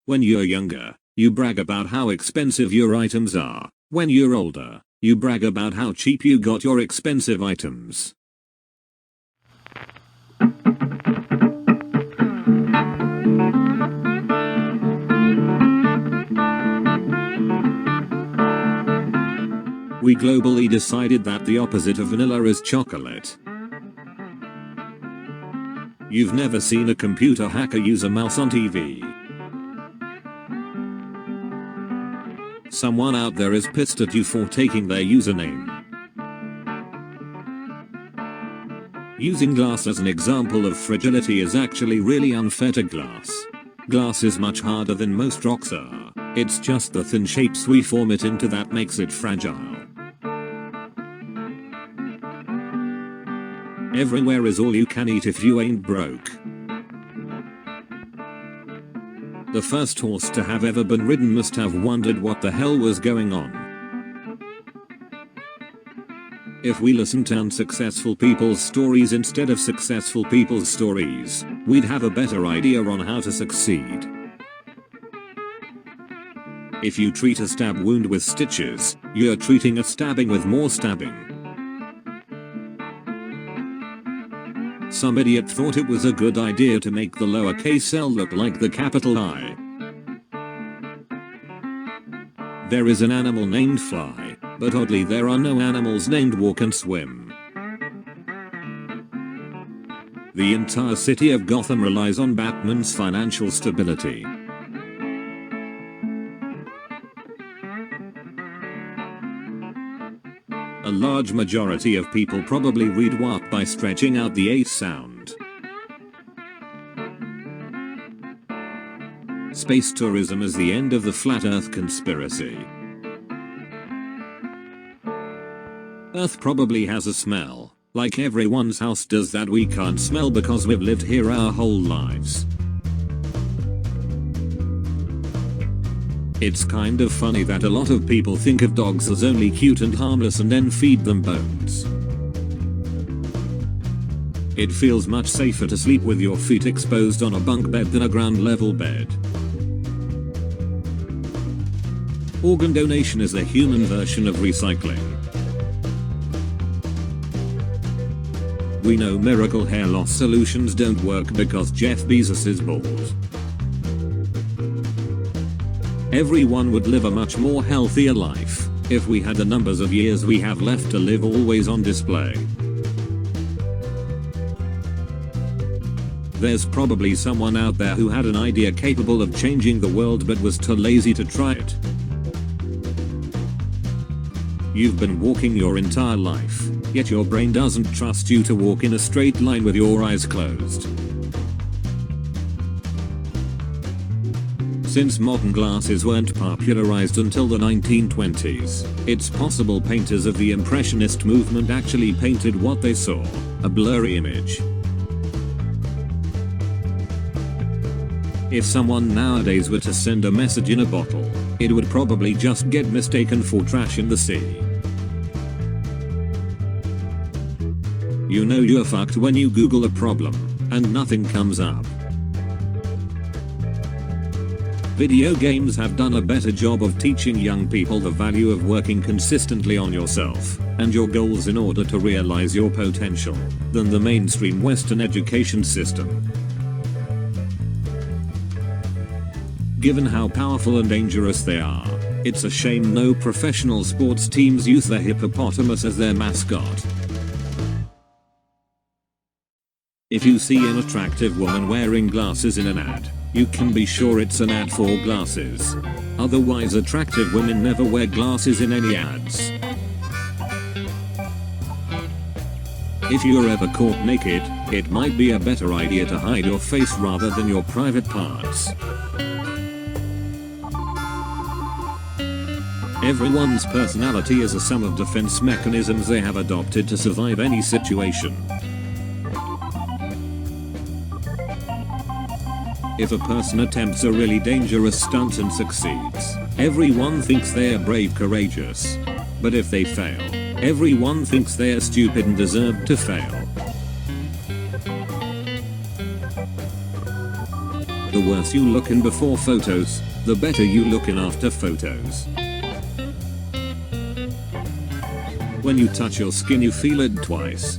When you're younger, you brag about how expensive your items are. When you're older, you brag about how cheap you got your expensive items. We globally decided that the opposite of vanilla is chocolate. You've never seen a computer hacker use a mouse on TV. Someone out there is pissed at you for taking their username. Using glass as an example of fragility is actually really unfair to glass. Glass is much harder than most rocks are. It's just the thin shapes we form it into that makes it fragile. Everywhere is all you can eat if you ain't broke. The first horse to have ever been ridden must have wondered what the hell was going on. If we listened to unsuccessful people's stories instead of successful people's stories, we'd have a better idea on how to succeed. If you treat a stab wound with stitches, you're treating a stabbing with more stabbing. Some idiot thought it was a good idea to make the lowercase l look like the capital I. There is an animal named Fly, but oddly there are no animals named Walk and Swim. The entire city of Gotham relies on Batman's financial stability. A large majority of people probably read WAP by stretching out the 8 sound. Space tourism is the end of the flat Earth conspiracy. Earth probably has a smell, like everyone's house does that we can't smell because we've lived here our whole lives. It's kind of funny that a lot of people think of dogs as only cute and harmless and then feed them bones. It feels much safer to sleep with your feet exposed on a bunk bed than a ground level bed. Organ donation is the human version of recycling. We know miracle hair loss solutions don't work because Jeff Bezos is bald. Everyone would live a much more healthier life if we had the numbers of years we have left to live always on display. There's probably someone out there who had an idea capable of changing the world but was too lazy to try it. You've been walking your entire life, yet your brain doesn't trust you to walk in a straight line with your eyes closed. Since modern glasses weren't popularized until the 1920s, it's possible painters of the Impressionist movement actually painted what they saw, a blurry image. If someone nowadays were to send a message in a bottle, it would probably just get mistaken for trash in the sea. You know you're fucked when you Google a problem, and nothing comes up. Video games have done a better job of teaching young people the value of working consistently on yourself and your goals in order to realize your potential than the mainstream Western education system. Given how powerful and dangerous they are, it's a shame no professional sports teams use the hippopotamus as their mascot. If you see an attractive woman wearing glasses in an ad, you can be sure it's an ad for glasses. Otherwise, attractive women never wear glasses in any ads. If you're ever caught naked, it might be a better idea to hide your face rather than your private parts. Everyone's personality is a sum of defense mechanisms they have adopted to survive any situation. If a person attempts a really dangerous stunt and succeeds, everyone thinks they are brave, courageous. But if they fail, everyone thinks they are stupid and deserve to fail. The worse you look in before photos, the better you look in after photos. When you touch your skin you feel it twice.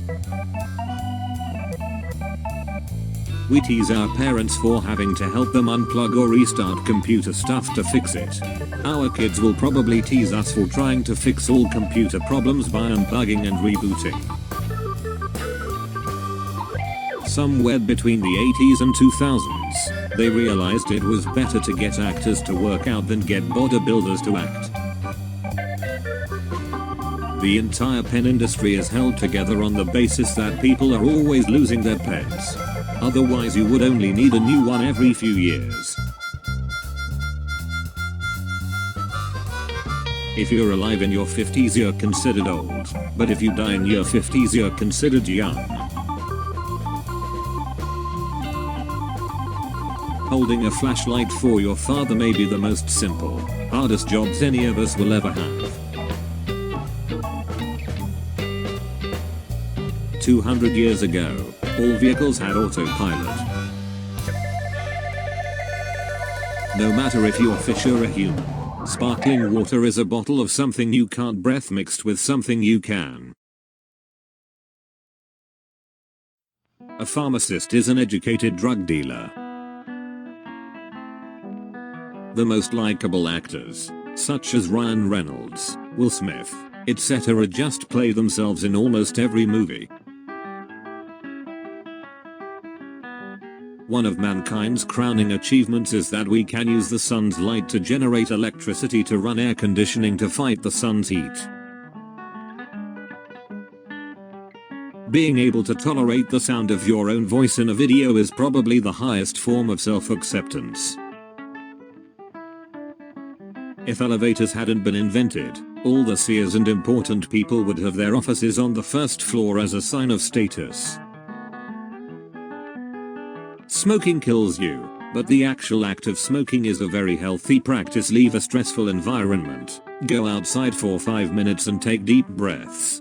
We tease our parents for having to help them unplug or restart computer stuff to fix it. Our kids will probably tease us for trying to fix all computer problems by unplugging and rebooting. Somewhere between the 80s and 2000s, they realized it was better to get actors to work out than get bodybuilders to act. The entire pen industry is held together on the basis that people are always losing their pens. Otherwise you would only need a new one every few years. If you're alive in your 50s you're considered old, but if you die in your 50s you're considered young. Holding a flashlight for your father may be the most simple, hardest jobs any of us will ever have. 200 years ago, all vehicles had autopilot. No matter if you're a fish or a human, sparkling water is a bottle of something you can't breathe mixed with something you can. A pharmacist is an educated drug dealer. The most likable actors, such as Ryan Reynolds, Will Smith, etc., just play themselves in almost every movie. One of mankind's crowning achievements is that we can use the sun's light to generate electricity to run air conditioning to fight the sun's heat. Being able to tolerate the sound of your own voice in a video is probably the highest form of self-acceptance. If elevators hadn't been invented, all the seers and important people would have their offices on the first floor as a sign of status. Smoking kills you, but the actual act of smoking is a very healthy practice. Leave a stressful environment, go outside for 5 minutes and take deep breaths.